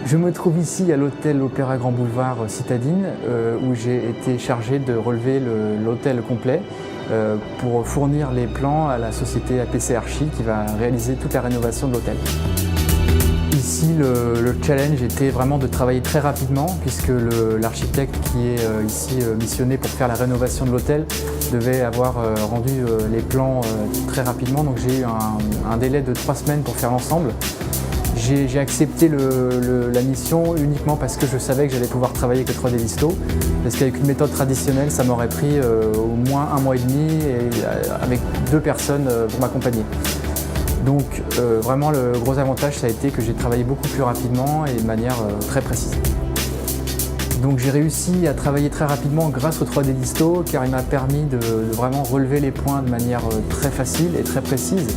Je me trouve ici à l'hôtel Opéra Grand Boulevard Citadine où j'ai été chargé de relever l'hôtel complet pour fournir les plans à la société APC Archi qui va réaliser toute la rénovation de l'hôtel. Ici, le challenge était vraiment de travailler très rapidement puisque l'architecte qui est ici missionné pour faire la rénovation de l'hôtel devait avoir rendu les plans très rapidement. Donc j'ai eu un délai de 3 semaines pour faire l'ensemble. J'ai accepté la mission uniquement parce que je savais que j'allais pouvoir travailler avec le 3D Listo. Parce qu'avec une méthode traditionnelle, ça m'aurait pris au moins 1 mois et demi et avec 2 personnes pour m'accompagner. Donc vraiment le gros avantage ça a été que j'ai travaillé beaucoup plus rapidement et de manière très précise. Donc j'ai réussi à travailler très rapidement grâce au 3D Listo car il m'a permis de vraiment relever les points de manière très facile et très précise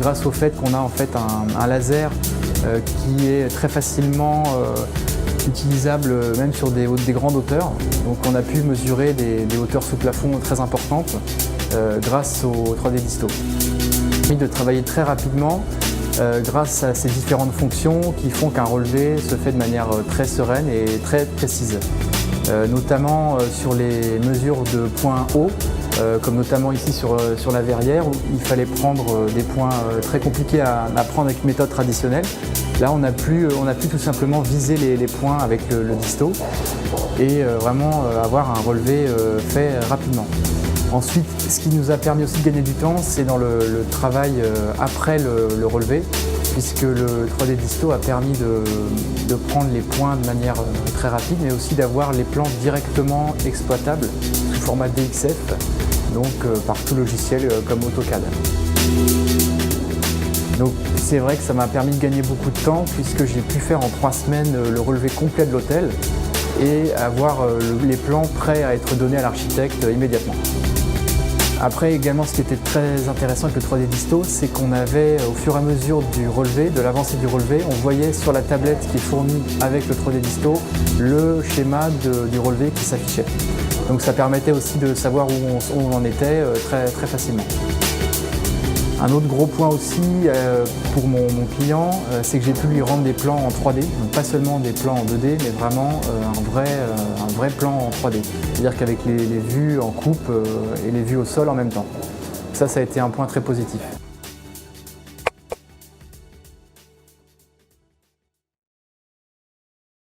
grâce au fait qu'on a en fait un laser qui est très facilement utilisable même sur des grandes hauteurs. Donc on a pu mesurer des hauteurs sous plafond très importantes grâce au 3D Listo. De travailler très rapidement grâce à ces différentes fonctions qui font qu'un relevé se fait de manière très sereine et très précise. Notamment sur les mesures de points hauts, comme notamment ici sur la verrière où il fallait prendre des points très compliqués à prendre avec une méthode traditionnelle. Là on a pu tout simplement viser les points avec le disto et vraiment avoir un relevé fait rapidement. Ensuite, ce qui nous a permis aussi de gagner du temps, c'est dans le travail après le relevé, puisque le 3D Listo a permis de prendre les points de manière très rapide, mais aussi d'avoir les plans directement exploitables sous format DXF, donc par tout logiciel comme AutoCAD. Donc c'est vrai que ça m'a permis de gagner beaucoup de temps, puisque j'ai pu faire en 3 semaines le relevé complet de l'hôtel et avoir les plans prêts à être donnés à l'architecte immédiatement. Après également ce qui était très intéressant avec le 3D Listo, c'est qu'on avait au fur et à mesure du relevé, de l'avancée du relevé, on voyait sur la tablette qui est fournie avec le 3D Listo le schéma du relevé qui s'affichait. Donc ça permettait aussi de savoir où on en était très facilement. Un autre gros point aussi pour mon client, c'est que j'ai pu lui rendre des plans en 3D, donc pas seulement des plans en 2D, mais vraiment un vrai plan en 3D. C'est-à-dire qu'avec les vues en coupe et les vues au sol en même temps. Ça a été un point très positif.